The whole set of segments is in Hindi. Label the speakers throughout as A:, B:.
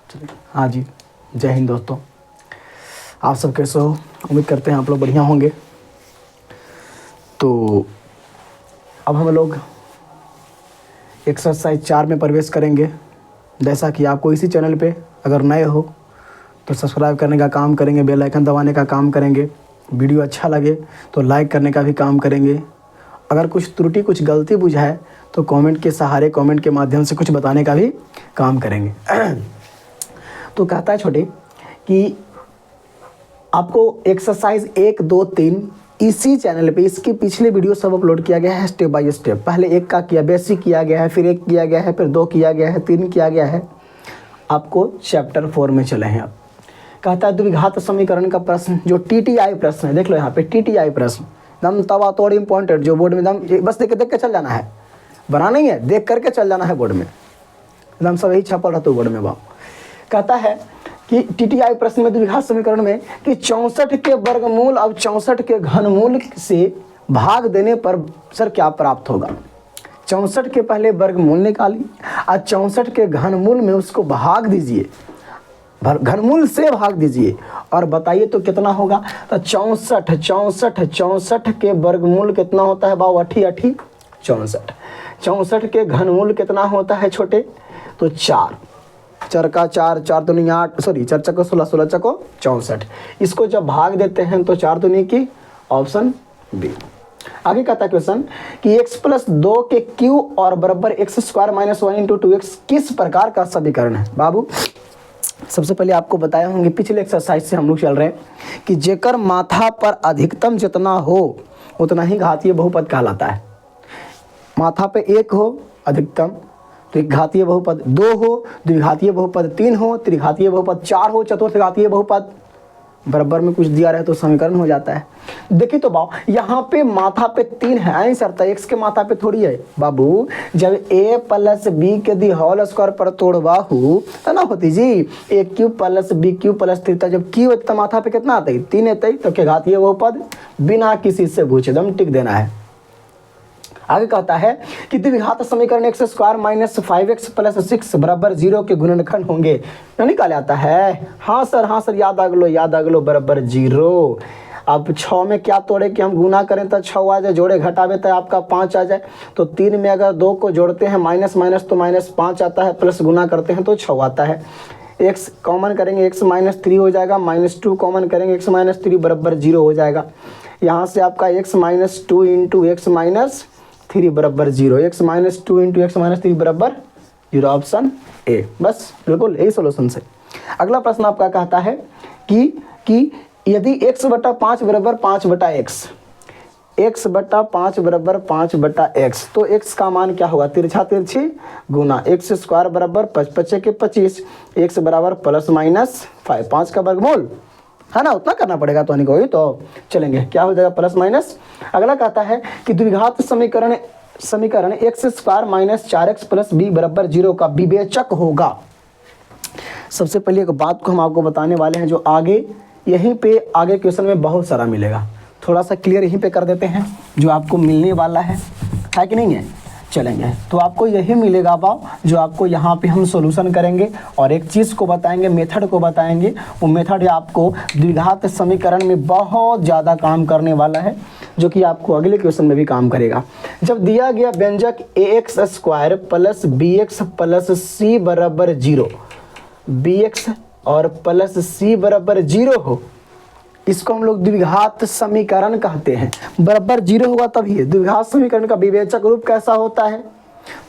A: हाँ जी, जय हिंद दोस्तों। आप सब कैसे हो? उम्मीद करते हैं आप लोग बढ़िया होंगे। तो अब हम लोग एक्सरसाइज 4 में प्रवेश करेंगे। जैसा कि आपको इसी चैनल पे अगर नए हो तो सब्सक्राइब करने का काम करेंगे, बेल आइकन दबाने का काम करेंगे। वीडियो अच्छा लगे तो लाइक करने का भी काम करेंगे। अगर कुछ त्रुटि कुछ गलती बुझाए तो कमेंट के सहारे, कमेंट के माध्यम से कुछ बताने का भी काम करेंगे। तो कहता है छोटे कि आपको एक्सरसाइज 1, 2, 3 इसी चैनल पे, इसकी पिछले वीडियो सब अपलोड किया गया है स्टेप बाय स्टेप। पहले 1 का किया, बेसिक किया गया है, फिर 1 किया गया है, फिर 2 किया गया है, 3 किया गया है। आपको चैप्टर 4 में चले हैं। अब कहता है द्विघात समीकरण का प्रश्न, जो टीटीआई प्रश्न है, देख लो यहाँ पे टीटीआई प्रश्न एकदम तवा तोड़ इम्पॉर्टेंट, जो बोर्ड में एकदम बस देख के चल जाना है, बना नहीं है, देख करके चल जाना है बोर्ड में, एकदम सब यही छपल रहता है बोर्ड में। बाप कहता है कि टीटीआई प्रश्न में द्विघात समीकरण में कि 64 के वर्गमूल अब 64 के घनमूल से भाग देने पर सर क्या प्राप्त होगा। 64 के पहले वर्गमूल निकाली और 64 के घनमूल में उसको भाग दीजिए, घनमूल से भाग दीजिए और बताइए तो कितना होगा। तो 64 के वर्गमूल कितना होता है बाबू? 8 64। 64 के घनमूल कितना होता है छोटे? तो 4 का 4, 4 दूनी 8, सॉरी 4 चको 16, 16 चको 64। इसको जब भाग देते हैं तो 4 दूनी की, ऑप्शन बी। आगे कहता है क्वेश्चन कि x + 2 के क्यू और बराबर x² - 1 × 2x किस प्रकार का समीकरण है। बाबू सबसे पहले आपको बताया होंगे, पिछले एक्सरसाइज से हम लोग चल रहे हैं कि जेकर माथा पर अधिकतम जितना हो उतना ही घातीय बहुपद कहलाता है। माथा पे 1 हो अधिकतम तो एक घातीय बहुपद, 2 हो द्विघातीय बहुपद, 3 हो त्रिघातीय बहुपद, 4 हो चतुर्थ घातीय बहुपद, बराबर में कुछ दिया रहे तो समीकरण हो जाता है। देखिए तो बाबू यहाँ पे माथा पे 3 है आंसर, तो x के माथा पे थोड़ी है बाबू। जब a + b के दी होल स्क्वायर पर तोड़बाहू तो ना होती जी a³ + b³ + 3, जब q तो माथा पे कितना आता है? 3 आता है। तो क्या घातीय बहुपद बिना किसी से पूछे दम टिक देना है। आगे कहता है कि द्विघात समीकरण x² - 5x + 6 = 0 के गुणनखंड होंगे। निकाल आता है। हाँ सर याद आ गलो बराबर 0। अब 6 में क्या तोड़े कि हम गुना करें तो 6 आ जाए, जोड़े घटावे तो आपका 5 आ जाए। तो 3 में अगर 2 को जोड़ते हैं माइनस तो -5 आता है, प्लस गुना करते हैं तो 6 आता है। x कॉमन करेंगे x - 3 हो जाएगा, -2 कॉमन करेंगे x - 3 बराबर 0 हो जाएगा। यहाँ से आपका x - 2 × x - 3 बराबर 0, x - 2 × x - 3 बराबर 0, ऑप्शन ए। बस बिल्कुल यही सोल्यूशन है। अगला प्रश्न आपका कहता है कि यदि x/5 बराबर 5/x, x/5 बराबर 5/x, तो x का मान क्या होगा? तिरछा तिरछी गुना x² बराबर 5 × 5 = 25, x बराबर ±5, 5 का वर्गमूल है ना, उतना करना पड़ेगा तो नहीं कोई तो चलेंगे, क्या हो जाएगा +-। अगला कहता है कि द्विघात समीकरण x² - 4x + b बराबर 0 का विवेचक होगा। सबसे पहले एक बात को हम आपको बताने वाले हैं जो आगे यहीं पे आगे क्वेश्चन में बहुत सारा मिलेगा, थोड़ा सा क्लियर यहीं पे कर देते हैं जो आपको मिलने वाला है कि नहीं है। चलेंगे तो आपको यही मिलेगा बाब, जो आपको यहाँ पे हम सॉल्यूशन करेंगे और एक चीज़ को बताएंगे, मेथड को बताएंगे। वो मेथड आपको द्विघात समीकरण में बहुत ज़्यादा काम करने वाला है, जो कि आपको अगले क्वेश्चन में भी काम करेगा। जब दिया गया व्यंजक ax² + bx + c बराबर 0, bx और प्लस c बराबर 0 हो, इसको हम लोग द्विघात समीकरण कहते हैं। बराबर 0 होगा तभी द्विघात समीकरण का विवेचक रूप कैसा होता है,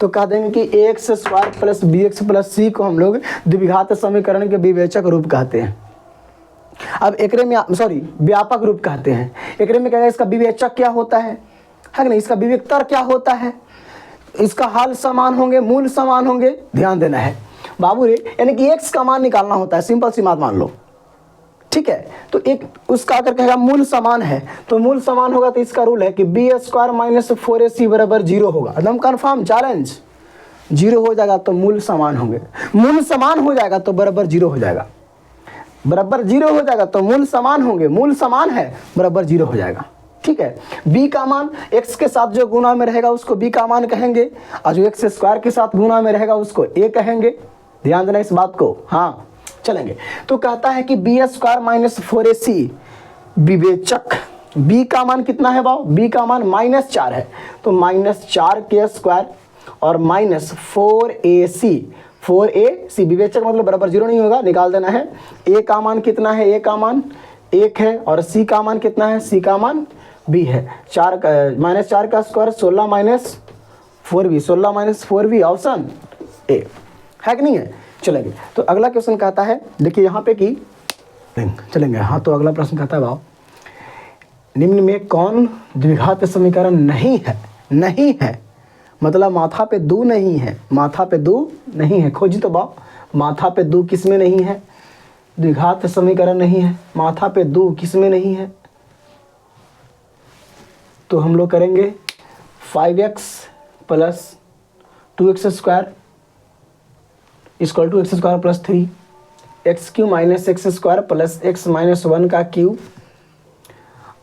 A: तो कह देंगे कि ax² + bx + c को हम लोग द्विघात समीकरण के विवेचक रूप कहते हैं। अब एकरे में व्यापक रूप कहते हैं। एकरे में क्या है, इसका विवेचक क्या होता है कि नहीं, इसका विवेकतर क्या होता है, इसका हाल समान होंगे, मूल समान होंगे, ध्यान देना है बाबू रे। यानी कि x का मान निकालना होता है, सिंपल सी बात मान लो, ठीक है। तो एक उसका अगर कहेगा मूल समान है तो मूल समान होगा तो इसका रूल है कि b² - 4ac बराबर 0 होगा, एकदम कंफर्म चैलेंज। 0 हो जाएगा तो मूल समान होंगे, मूल समान हो जाएगा तो बराबर 0 हो जाएगा, बराबर 0 हो जाएगा तो मूल समान होंगे, मूल समान है बराबर 0 हो जाएगा, ठीक है। b का मान x के साथ जो गुना में रहेगा उसको b का मान कहेंगे, और जो x² के साथ गुना में रहेगा उसको a कहेंगे। ध्यान देना इस बात को। हाँ चलेंगे। तो कहता है कि बी स्क्वायर माइनस 4ac विवेचक b का मान कितना है भाव, b का मान -4 है, तो -4k² और -4ac विवेचक मतलब बराबर 0 नहीं होगा, निकाल देना है। a का मान कितना है, a का मान 1 है और c का मान कितना है, c का मान b है। -4 का square 16 4b, 16 4b option A है कि नहीं है। चलेंगे तो अगला क्वेश्चन कहता है, देखिए यहाँ पे कि चलेंगे, हाँ तो अगला प्रश्न कहता है भाव निम्न में कौन द्विघात समीकरण नहीं है, नहीं है मतलब माथा पे दू नहीं है, माथा पे दू नहीं है, खोजी तो भाव माथा पे दू किस में नहीं है, द्विघात समीकरण नहीं है, माथा पे दू किस में नहीं है, तो हम लोग करेंगे 5x plus 2x² equal to x² plus 3 x³ minus x² plus x minus 1 का क्यूब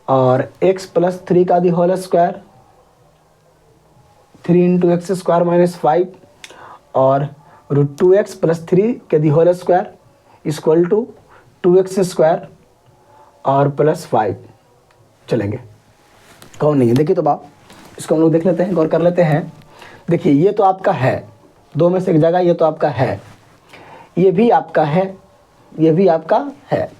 A: और x प्लस 3 का the whole square 3 into x² minus 5 और √2x प्लस 3 के the whole square equal to 2x² और प्लस 5। चलेंगे कौन नहीं है, देखिए तो बाप इसको हम लोग देख लेते हैं, गौर कर लेते हैं। देखिए ये तो आपका है, दो में से एक जगह ये तो आपका है, ये भी आपका है, ये भी आपका है,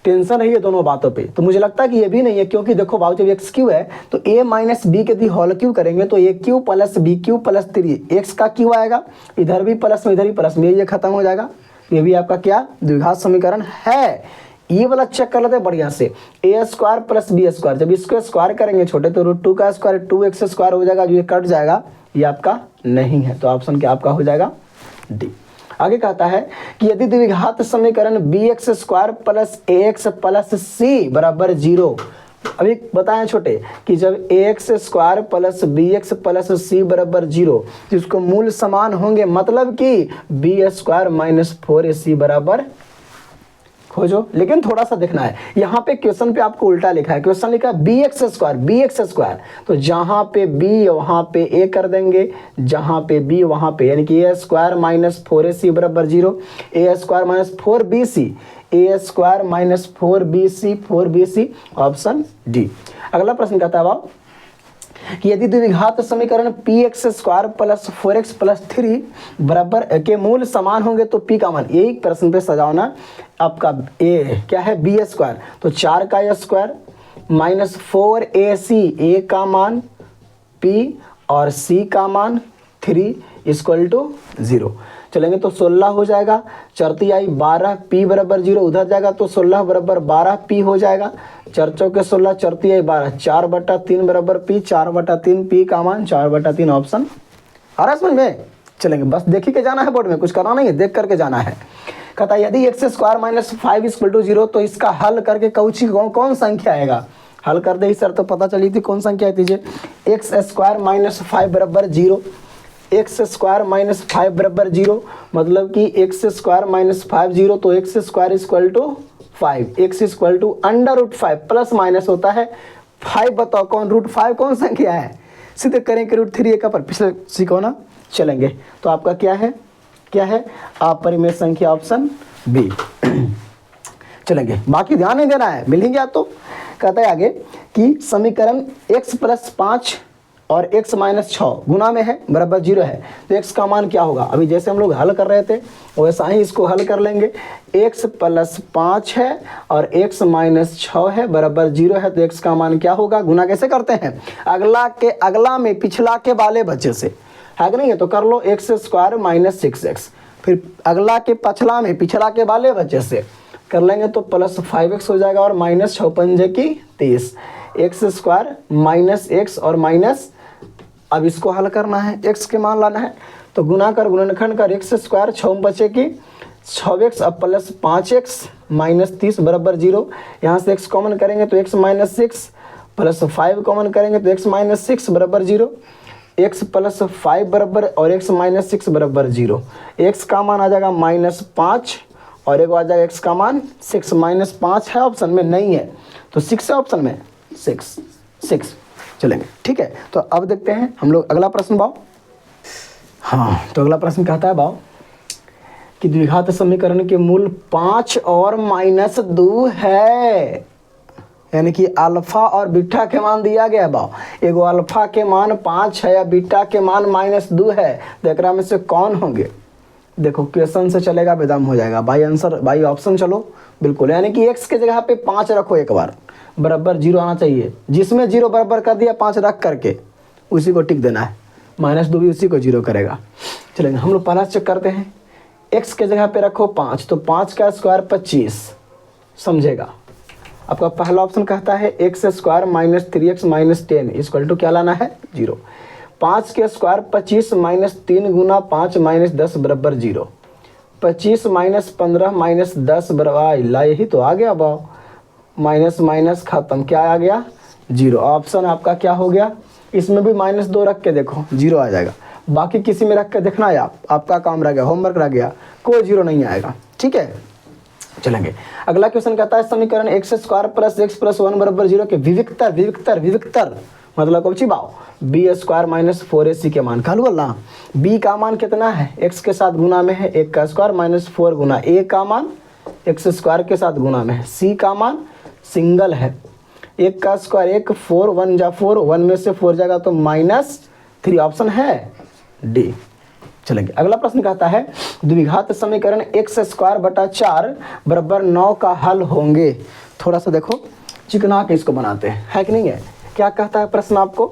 A: टेंशन है ये दोनों बातों पे। तो मुझे लगता है कि ये भी नहीं है, क्योंकि देखो भाव जब x³ है तो a माइनस बी के दी होल क्यूब करेंगे तो a³ plus b³ plus 3 x का क्यू आएगा, इधर भी प्लस में इधर ही प्लस में, ये खत्म हो जाएगा। ये भी आपका क्या द्विघात समीकरण है। ये वाला चेक कर लेते हैं बढ़िया से, a² प्लस b², जब इसको स्क्वायर करेंगे छोटे तो √2 का स्क्वायर 2x² हो जाएगा, जो ये कट जाएगा, ये आपका नहीं है, तो ऑप्शन क्या आपका हो जाएगा डी। आगे कहता है कि यदि द्विघात समीकरण bx² plus ax plus c बराबर 0, अभी बताएं छोटे कि जब ax² plus bx plus c बराबर 0 जिसको मूल समान होंगे, मतलब कि b² माइनस 4ac बराबर खोजो। लेकिन थोड़ा सा देखना है, यहाँ पे क्वेश्चन पे आपको उल्टा लिखा है, क्वेश्चन लिखा है bx², तो जहाँ पे b वहाँ पे a कर देंगे, जहाँ पे b वहाँ पे, यानी कि a² माइनस 4ac बराबर 0, a² minus 4bc, a² minus 4bc option D. अगला प्रश्न कहता है बाब कि यदि द्विघात समीकरण px² प्लस 4x प्लस 3 बराबर के मूल समान होंगे तो p का मान, यही प्रश्न पे सजाना आपका a क्या है b², तो 4 का स्क्वायर माइनस 4ac, a का मान p और c का मान 3 इक्वल टू 0। चलेंगे तो 16 हो जाएगा, चरती आई 12 p बराबर 0, उधर जाएगा तो 16 बराबर 12 p हो जाएगा, 4 चौके 16 चरती आई 12, 4/3 बराबर p, 4/3 p का मान 4/3 ऑप्शन आ रहा है समझ में। चलेंगे बस देखी के जाना है, बोर्ड में कुछ करना नहीं है, देख करके जाना है। कहता है यदि x² माइनस 5 इक्वल टू 0 तो इसका हल करके कौन संख्या आएगा, हल कर दे ही सर तो पता चली थी कौन संख्या आती है। x² माइनस 5 बराबर 0, x² माइनस 5 बराबर 0 मतलब कि x² माइनस 5 0, तो x² equal to 5, x equal to √5 plus minus होता है 5, बताओ कौन √5 कौन संख्या है, सीधे करेंगे √3 का पर पिछले सीखो ना। चलेंगे तो आपका क्या है, क्या है अपरिमेय संख्या ऑप्शन बी। चलेंगे बाकी ध्यान नहीं देना है, मिल ही गया। तो कहता है आगे कि समीकरण x प्लस 5 और x माइनस 6 गुना में है बराबर 0 है, तो x का मान क्या होगा। अभी जैसे हम लोग हल कर रहे थे वैसा ही इसको हल कर लेंगे। x प्लस 5 है और x माइनस 6 है बराबर 0 है, तो x का मान क्या होगा। गुना कैसे करते हैं, अगला में पिछला के वाले बच्चे से है कि नहीं है, तो कर लो x² माइनस 6x, फिर अगला के पछला में पिछला के वाले बच्चे से कर लेंगे तो प्लस 5x हो जाएगा और माइनस 6 पंजे की 30, x² माइनस x और माइनस, अब इसको हल करना है, x के मान लाना है, तो गुना कर गुणनखंड कर x² 6 बचे की 6x अब प्लस 5x माइनस 30 बराबर 0, यहाँ से x कॉमन करेंगे तो x माइनस 6 प्लस 5 कॉमन करेंगे तो x माइनस 6 बराबर 0, x प्लस 5 बराबर और x माइनस 6 बराबर 0, x का मान आ जाएगा माइनस 5 और एक आ जाएगा x का मान 6, माइनस 5 है ऑप्शन में नहीं है तो 6 है ऑप्शन में, 6। चलेंगे ठीक है। तो अब देखते हैं हम लोग अगला प्रश्न भाव। हाँ तो अगला प्रश्न कहता है भाव कि द्विघात समीकरण के मूल 5 और -2 है, यानी कि अल्फा और बीटा के मान दिया गया है। बाव एगो अल्फा के मान 5 है या बीटा के मान -2 है, तो एकरा में से कौन होंगे? देखो क्वेश्चन से चलेगा बेदम हो जाएगा। बाई आंसर बाई ऑप्शन चलो बिल्कुल, यानी कि x के जगह पे 5 रखो, एक बार बराबर 0 आना चाहिए। जिसमें 0 बराबर कर दिया 5 रख करके उसी को टिक देना है, -2 भी उसी को 0 करेगा। चलेंगे हम लोग पहला चेक करते हैं। x के जगह पे रखो 5, तो 5 का स्क्वायर 25 समझेगा। आपका पहला ऑप्शन कहता है x² - 3x - 10 इक्वल टू क्या लाना है? 0। 5 के स्क्वायर 25 -3 गुना 5 -10 बराबर 0। 25 - 15 - 10 बराबर ला, यही तो आ गया बाव, माइनस माइनस खत्म, क्या आ गया? 0। ऑप्शन आपका क्या हो गया? इसमें भी -2 रख के देखो 0 आ जाएगा, बाकी किसी में रख के देखना है आपका काम रह गया, होमवर्क रह गया, कोई 0 नहीं आएगा। ठीक है, चलेंगे अगला क्वेश्चन कहता है समीकरण x² + x + 1 बराबर 0 के विविक्तर मतलब कौन सी बाव? b² - 4ac के मान खालू ना। b का मान कितना है? x के साथ गुना में है, 1 का स्क्वायर -4 गुना a का मान x² के साथ गुना में है, c का मान सिंगल है, 1 का स्क्वायर 1, 4 1 जा 4, 1 में से 4 जाएगा तो -3, ऑप्शन है डी। चलेंगे अगला प्रश्न कहता है द्विघात समीकरण x² / 4 बराबर 9 का हल होंगे। थोड़ा सा देखो चिकना के इसको बनाते हैं, है कि नहीं है? क्या कहता है प्रश्न आपको?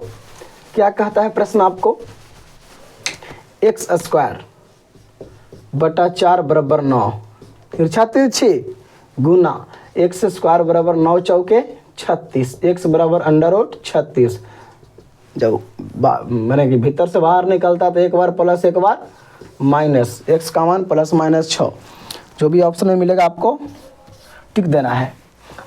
A: क्या कहता है प्रश्न आपको? x² / 4 बराबर 9 तिरछी गुना x² बराबर 9 चौके 36, x बराबर √36। जब मैंने कि भीतर से बाहर निकलता तो एक बार प्लस एक बार माइनस, x का मान ±6, जो भी ऑप्शन में मिलेगा आपको टिक देना है।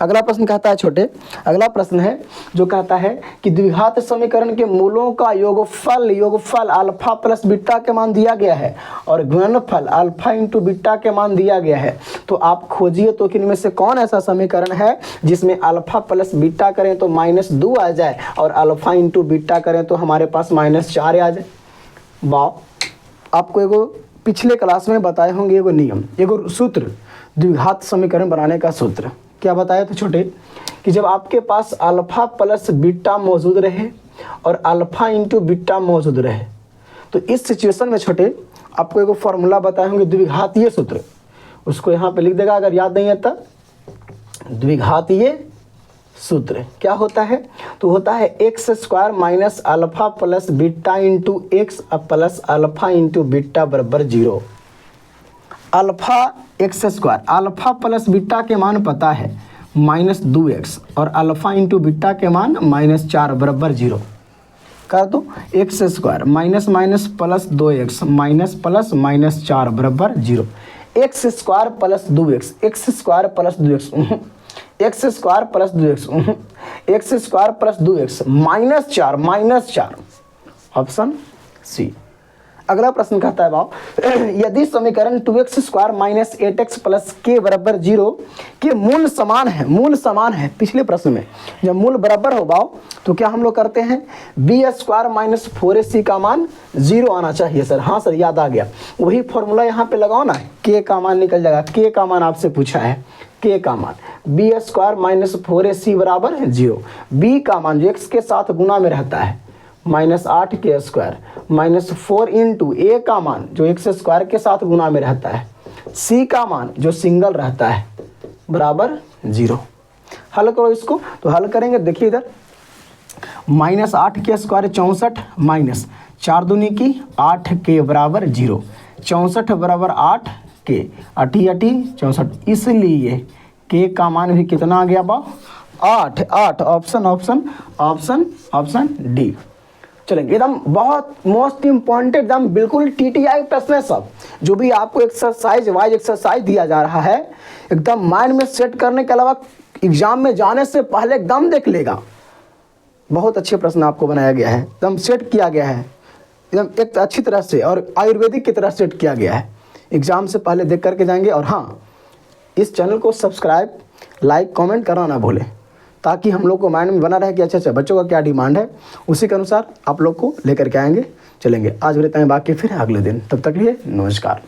A: अगला प्रश्न कहता है छोटे, अगला प्रश्न है जो कहता है कि द्विघात समीकरण के मूलों का योगफल अल्फा प्लस बीटा के मान दिया गया है और गुणनफल अल्फा इंटू बीटा के मान दिया गया है, तो आप खोजिए तो इनमें से कौन ऐसा समीकरण है जिसमें अल्फा प्लस बीटा करें तो -2 आ जाए और अल्फा इंटू बीटा करें तो हमारे पास -4 आ जाए। वाह, आपको एगो पिछले क्लास में बताए होंगे एगो नियम, एगो सूत्र, द्विघात समीकरण बनाने का सूत्र। क्या बताया था छोटे? कि जब आपके पास अल्फा प्लस बीटा मौजूद रहे और अल्फा इंटू बीटा मौजूद रहे, तो इस सिचुएशन में छोटे आपको एगो फॉर्मूला बताए होंगे द्विघातीय सूत्र, उसको यहाँ पे लिख देगा अगर याद नहीं है तो। द्विघातीय सूत्र क्या होता है? तो होता है x² - alpha plus beta into x plus alpha into beta बराबर 0। Alpha x² alpha plus beta के मान पता है -2x और अल्फा इंटू बीटा के मान -4 बराबर 0 कर दो। x² minus minus plus 2x minus plus -4 बराबर 0। x² plus 2x, x² plus 2x, x² plus 2x, x² plus 2x -4 option C. अगला प्रश्न कहता है बाब, यदि समीकरण 2x² - 8x प्लस k बराबर 0 के मूल समान है, पिछले प्रश्न में जब मूल बराबर हो बाब तो क्या हम लोग करते हैं b² - 4ac का मान 0 आना चाहिए सर। हाँ सर याद आ गया, वही फॉर्मूला यहाँ पे लगाओ ना, k का मान निकल जाएगा। k का मान आपसे पूछा है, k का मान b² - 4ac बराबर 0, b का मान जो x के साथ गुना में रहता है -8k² -4 इंटू a का मान जो x² के साथ गुना में रहता है, c का मान जो सिंगल रहता है बराबर 0। हल करो इसको, तो हल करेंगे देखिए इधर -8k² 64 माइनस 4 दूनी की 8k बराबर 0, 64 बराबर 8k, 8 64, इसलिए k का मान भी कितना आ गया बा 8। Option D. चलेंगे एकदम बहुत मोस्ट इम्पॉर्टेंट, एकदम बिल्कुल टीटीआई प्रश्न है सब। जो भी आपको एक्सरसाइज वाइज एक्सरसाइज दिया जा रहा है एकदम माइंड में सेट करने के अलावा एग्जाम में जाने से पहले एकदम देख लेगा। बहुत अच्छे प्रश्न आपको बनाया गया है, एकदम सेट किया गया है, एकदम एक अच्छी तरह से और आयुर्वेदिक की तरह सेट किया गया है। एग्जाम से पहले देख करके जाएंगे। और हाँ, इस चैनल को सब्सक्राइब लाइक कमेंट करना ना भूलें, ताकि हम लोग को माइंड में बना रहे कि अच्छा बच्चों का क्या डिमांड है, उसी के अनुसार आप लोग को लेकर के आएंगे। चलेंगे आज रहते हैं, बाकी फिर अगले दिन, तब तक लिए नमस्कार।